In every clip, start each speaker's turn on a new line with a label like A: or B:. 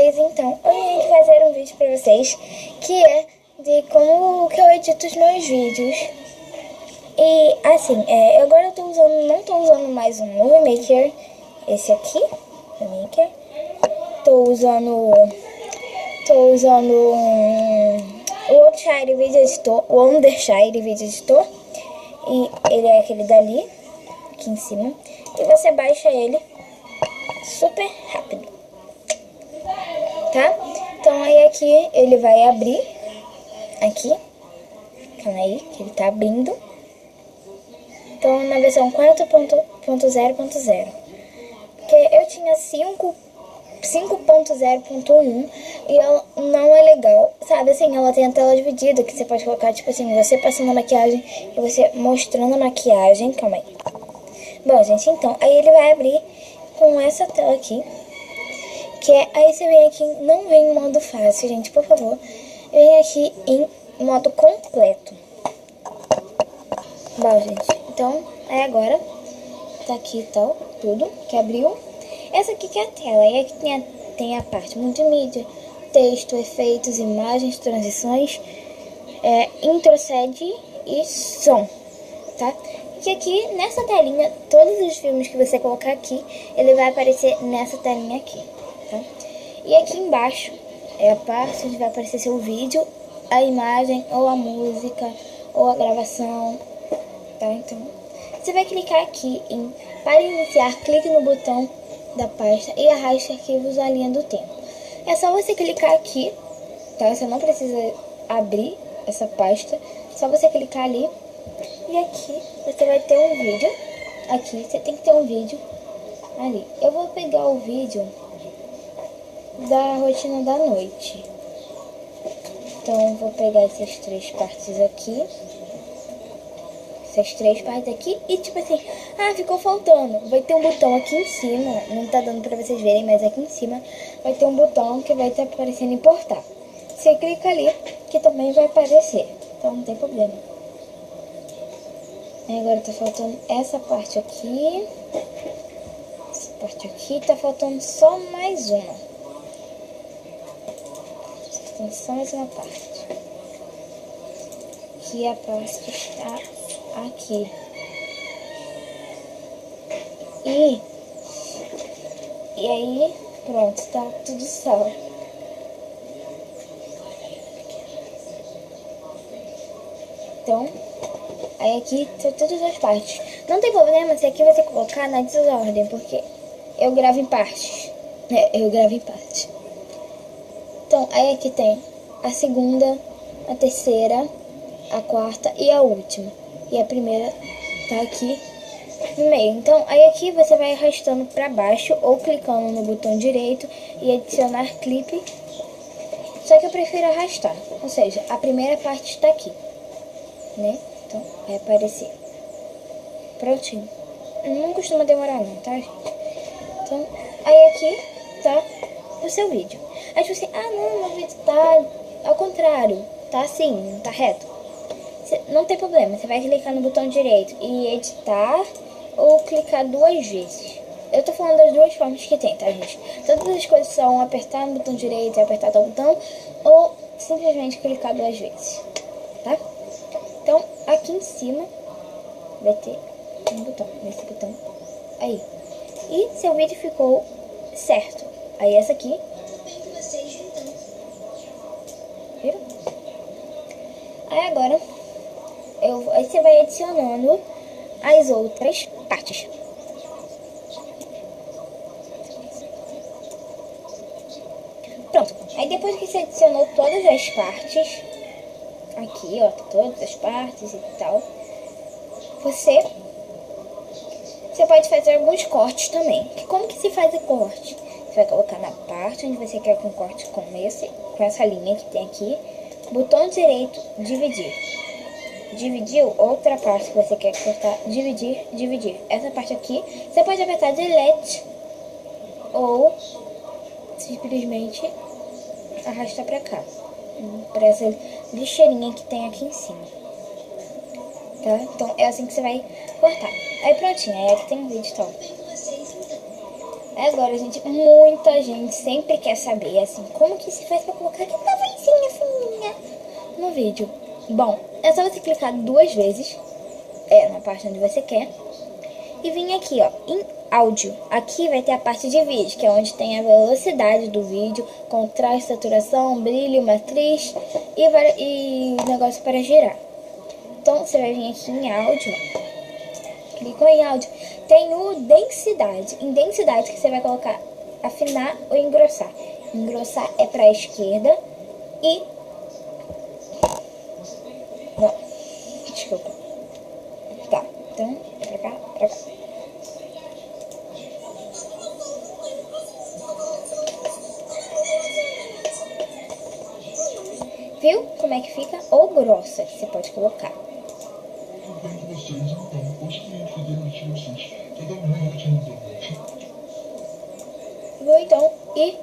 A: vocês, então, hoje a gente vai fazer um vídeo pra vocês que é de como que eu edito os meus vídeos. E assim, agora eu tô usando, não tô usando mais um Movie Maker, esse aqui, Movie Maker. Tô usando o Wondershare Video Editor, o Wondershare Video Editor, e ele é aquele dali, aqui em cima, e você baixa ele super rápido, tá? Então aí aqui ele vai abrir, aqui, calma aí, que ele tá abrindo. Então na versão 4.0.0, porque eu tinha 5.0.1 e ela não é legal, sabe? Assim, ela tem a tela dividida, que você pode colocar, tipo assim, você passando a maquiagem e você mostrando a maquiagem. Calma aí. Bom, gente, então, aí ele vai abrir com essa tela aqui, que é, aí você vem aqui, não vem em modo fácil, gente, por favor. Vem aqui em modo completo. Bom, gente, então, aí agora, tá aqui e tal, tudo que abriu. Essa aqui que é a tela, e aqui tem a parte multimídia, texto, efeitos, imagens, transições, introcede e som, tá? E aqui, nessa telinha, todos os filmes que você colocar aqui, ele vai aparecer nessa telinha aqui, tá? E aqui embaixo é a parte onde vai aparecer seu vídeo, a imagem, ou a música, ou a gravação, tá? Então, você vai clicar aqui em para iniciar, clique no botão da pasta e arraste arquivos à linha do tempo. É só você clicar aqui, tá? Você não precisa abrir essa pasta, só você clicar ali e aqui você vai ter um vídeo. Aqui você tem que ter um vídeo ali. Eu vou pegar o vídeo da rotina da noite. Então vou pegar essas três partes aqui. Essas três partes aqui e tipo assim, ficou faltando. Vai ter um botão aqui em cima, não tá dando pra vocês verem, mas aqui em cima vai ter um botão que vai estar aparecendo importar. Você clica ali, que também vai aparecer, então não tem problema. E agora tá faltando essa parte aqui. Essa parte aqui, tá faltando só mais uma. Tá faltando só mais uma parte. Que a parte está aqui. E aí, pronto, tá tudo salvo. Então, aí aqui tá todas as partes. Não tem problema se aqui você colocar na desordem, porque eu gravo em partes. Eu gravo em partes. Então, aí aqui tem a segunda, a terceira, a quarta e a última. E a primeira tá aqui no meio. Então, aí aqui você vai arrastando pra baixo ou clicando no botão direito e adicionar clipe. Só que eu prefiro arrastar. Ou seja, a primeira parte está aqui, né? Então, vai aparecer. Prontinho. Não costuma demorar não, tá, gente? Então, aí aqui tá o seu vídeo. Aí tipo assim, não, meu vídeo tá ao contrário. Tá assim, não tá reto. Não tem problema, você vai clicar no botão direito e editar ou clicar duas vezes. Eu tô falando das duas formas que tem, tá, gente? Todas as coisas são apertar no botão direito e apertar tal botão ou simplesmente clicar duas vezes, tá? Então, aqui em cima vai ter um botão, nesse botão aí. E seu vídeo ficou certo. Aí essa aqui. Viram? Aí agora aí você vai adicionando as outras partes. Pronto. Aí depois que você adicionou todas as partes, aqui, ó, todas as partes e tal, você pode fazer alguns cortes também. Como que se faz o corte? Você vai colocar na parte onde você quer que um corte com essa linha que tem aqui, botão direito, dividir. Dividiu, outra parte que você quer cortar, dividir. Essa parte aqui, você pode apertar delete ou simplesmente arrastar pra cá, pra essa lixeirinha que tem aqui em cima, tá? Então é assim que você vai cortar. Aí prontinho, aí aqui tem um vídeo, então. Agora, gente, muita gente sempre quer saber, assim, como que se faz pra colocar aquela vozinha fininha no vídeo. Bom, é só você clicar 2 vezes, na parte onde você quer, e vir aqui, ó, em áudio. Aqui vai ter a parte de vídeo, que é onde tem a velocidade do vídeo, contraste, saturação, brilho, matriz e negócio para girar. Então, você vai vir aqui em áudio, clicou em áudio, tem o densidade. Em densidade que você vai colocar afinar ou engrossar. Engrossar é para a esquerda e... Não, desculpa. Tá, então, pra cá, pra cá. Viu como é que fica? Ou grossa, que você pode colocar. Viu, então? E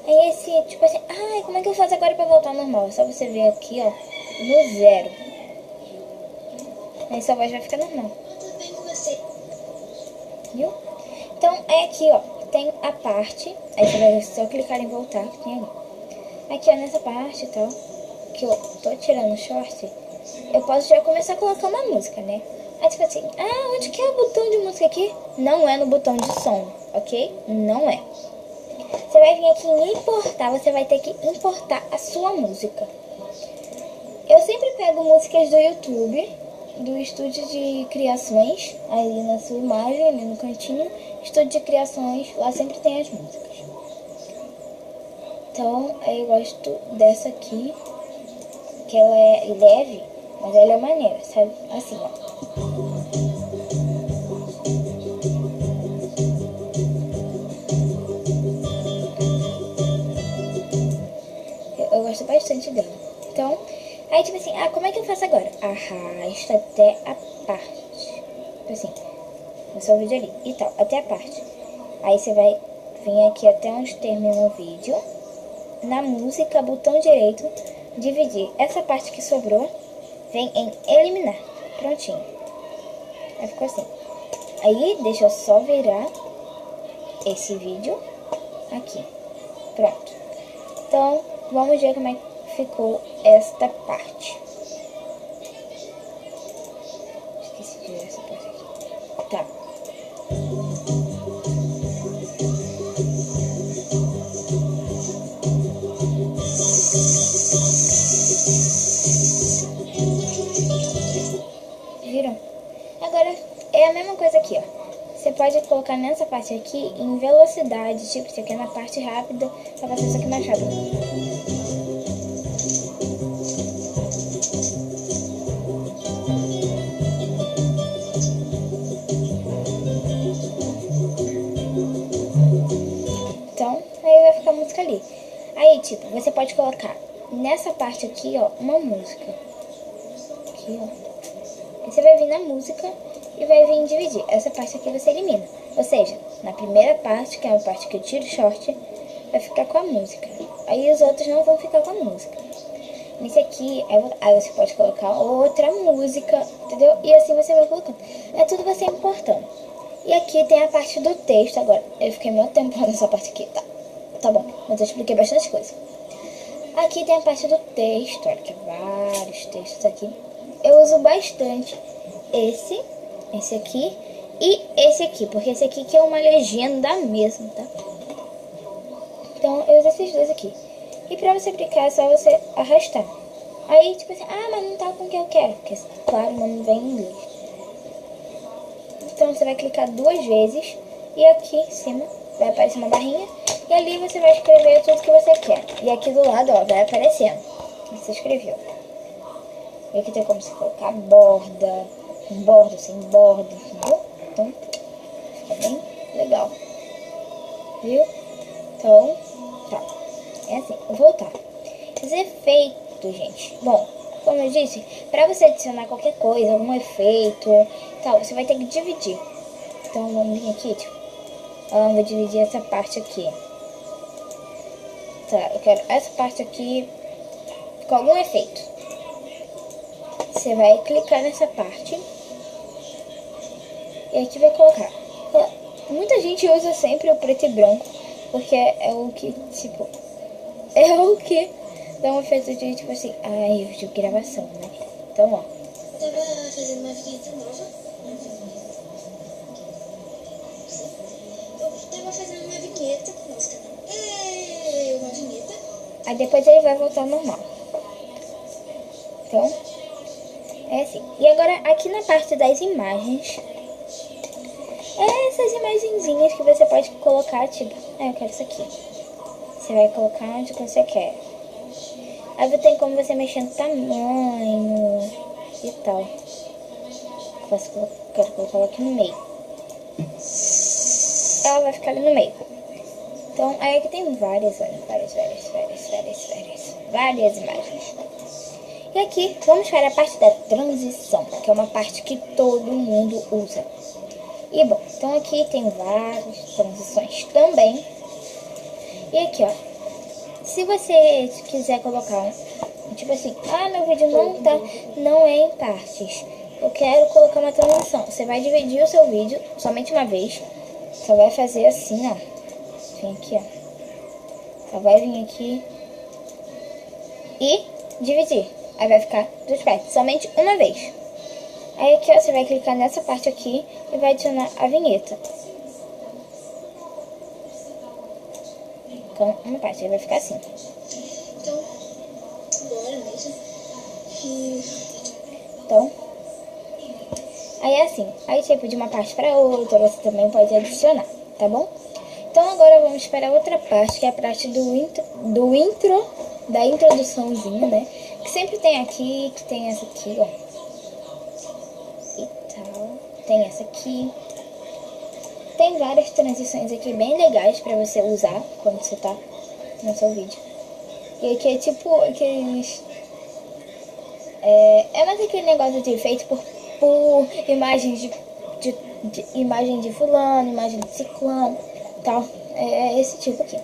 A: aí esse, tipo assim, ai, como é que eu faço agora pra voltar ao normal? É só você ver aqui, ó, no 0. Aí sua voz vai ficar normal. Viu? Então, é aqui, ó, tem a parte, aí você vai só clicar em voltar, que tem ali. Aqui, ó, nessa parte e tal, que eu tô tirando o short, eu posso já começar a colocar uma música, né? Aí, tipo assim, onde que é o botão de música aqui? Não é no botão de som, ok? Não é. Você vai vir aqui em importar, você vai ter que importar a sua música. Eu sempre pego músicas do YouTube, do estúdio de criações, aí na sua imagem, ali no cantinho, estúdio de criações, lá sempre tem as músicas. Então, eu gosto dessa aqui, que ela é leve, mas ela é maneira, sabe? Assim, ó. Eu gosto bastante dela. Então, aí tipo assim, como é que eu faço agora? Arrasta até a parte. Tipo assim, no seu vídeo ali e tal, até a parte. Aí você vai vir aqui até onde termina o vídeo. Na música, botão direito, dividir. Essa parte que sobrou, vem em eliminar. Prontinho. Aí ficou assim. Aí, deixa eu só virar esse vídeo aqui. Pronto. Então, vamos ver como é que ficou esta parte. Esqueci de virar essa parte aqui. Tá. Viram? Agora, é a mesma coisa aqui, ó. Você pode colocar nessa parte aqui em velocidade, tipo, isso aqui é na parte rápida, pra fazer isso aqui mais rápido. Então, aí vai ficar a música ali. Aí, tipo, você pode colocar nessa parte aqui, ó, uma música. Aqui, ó. Aí você vai vir na música e vai vir dividir. Essa parte aqui você elimina. Ou seja, na primeira parte, que é a parte que eu tiro o short, vai ficar com a música. Aí os outros não vão ficar com a música. Nesse aqui, aí você pode colocar outra música, entendeu? E assim você vai colocando. É tudo você importando. E aqui tem a parte do texto agora. Eu fiquei meu tempo nessa parte aqui, tá? Tá bom, mas eu expliquei bastante coisa. Aqui tem a parte do texto, olha que vários textos aqui. Eu uso bastante esse aqui e esse aqui, porque esse aqui que é uma legenda mesmo, tá? Então eu uso esses dois aqui. E pra você aplicar é só você arrastar. Aí tipo assim, mas não tá com o que eu quero, porque claro, não vem em inglês. Então você vai clicar 2 vezes e aqui em cima vai aparecer uma barrinha e ali você vai escrever tudo que você quer. E aqui do lado, ó, vai aparecendo o que você escreveu. E aqui tem como você colocar borda, com borda, sem borda, entendeu? Então, fica bem legal. Viu? Então, tá. É assim, vou voltar. Os efeitos, gente. Bom, como eu disse, pra você adicionar qualquer coisa, algum efeito, tal, você vai ter que dividir. Então, vamos vir aqui, tipo, vou dividir essa parte aqui. Tá, eu quero essa parte aqui com algum efeito. Você vai clicar nessa parte e aqui vai colocar Muita gente usa sempre o preto e branco, porque é o que, tipo, é o que dá um efeito de, tipo assim, erro de gravação, né? Então, ó.
B: Tava fazendo uma vinheta nova. Eu tava fazendo uma vinheta com música, né? Uma vinheta.
A: Aí depois ele vai voltar ao normal. Então, é assim. E agora, aqui na parte das imagens, essas imagenzinhas que você pode colocar, tipo, eu quero isso aqui. Você vai colocar onde você quer. Aí tem como você mexer no tamanho e tal. Quero colocar ela aqui no meio. Ela vai ficar ali no meio. Então, aí aqui tem várias imagens. E aqui, vamos para a parte da transição, que é uma parte que todo mundo usa. E bom, então aqui tem várias transições também. E aqui, ó, se você quiser colocar, tipo assim, meu vídeo não é em partes, eu quero colocar uma transição. Você vai dividir o seu vídeo somente uma vez, só vai fazer assim, ó, vem aqui, ó, só vai vir aqui e dividir. Aí vai ficar duas partes, somente uma vez. Aí aqui, ó, você vai clicar nessa parte aqui e vai adicionar a vinheta. Com uma parte, aí vai ficar assim.
B: Então, bora mesmo.
A: Então, aí é assim. Aí tipo, de uma parte para outra, você também pode adicionar, tá bom? Então agora vamos para a outra parte, que é a parte da introduçãozinha, né? Que sempre tem aqui, que tem essa aqui, ó. E tal. Tem essa aqui. Tem várias transições aqui bem legais pra você usar quando você tá no seu vídeo. E aqui é tipo aqueles... É mais aquele negócio de feito por imagens de imagem de fulano, imagem de ciclano, tal. É esse tipo aqui.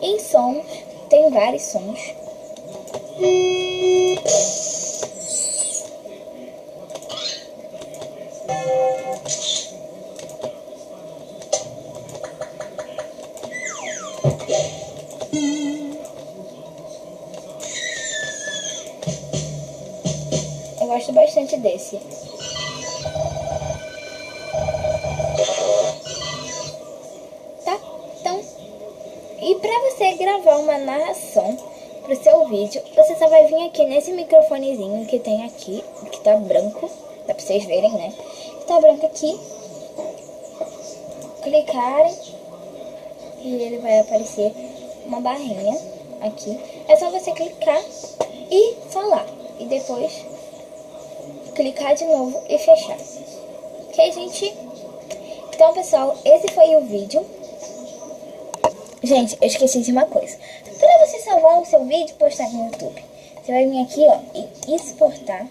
A: Em sons, tem vários sons. Eu gosto bastante desse. Tá? Então, e pra você gravar uma narração pro seu vídeo, você só vai vir aqui nesse microfonezinho que tem aqui, que tá branco, dá pra vocês verem, né? Que tá branco aqui. Clicarem e ele vai aparecer uma barrinha aqui. É só você clicar e falar. E depois clicar de novo e fechar. Ok, gente? Então, pessoal, esse foi o vídeo. Gente, eu esqueci de uma coisa. Para você salvar o seu vídeo e postar no YouTube, você vai vir aqui, ó, e exportar.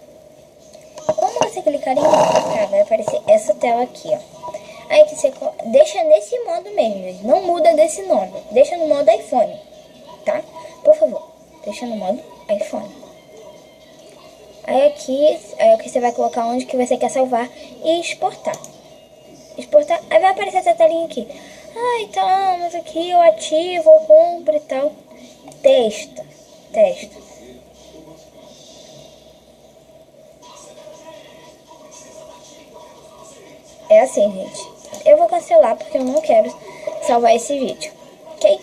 A: Quando você clicar em exportar, vai aparecer essa tela aqui, ó. Aí que você deixa nesse modo mesmo, não muda desse nome. Deixa no modo iPhone, tá? Por favor, deixa no modo iPhone. Aí aqui você vai colocar onde que você quer salvar e exportar. Exportar, aí vai aparecer essa telinha aqui. Então, mas aqui eu ativo, eu compro e tal. Testa. É assim, gente. Eu vou cancelar porque eu não quero salvar esse vídeo, ok?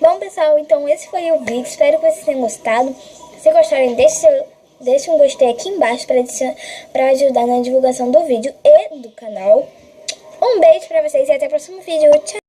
A: Bom, pessoal, então esse foi o vídeo. Espero que vocês tenham gostado. Se gostarem, deixe um gostei aqui embaixo para ajudar na divulgação do vídeo e do canal. Um beijo pra vocês e até o próximo vídeo. Tchau!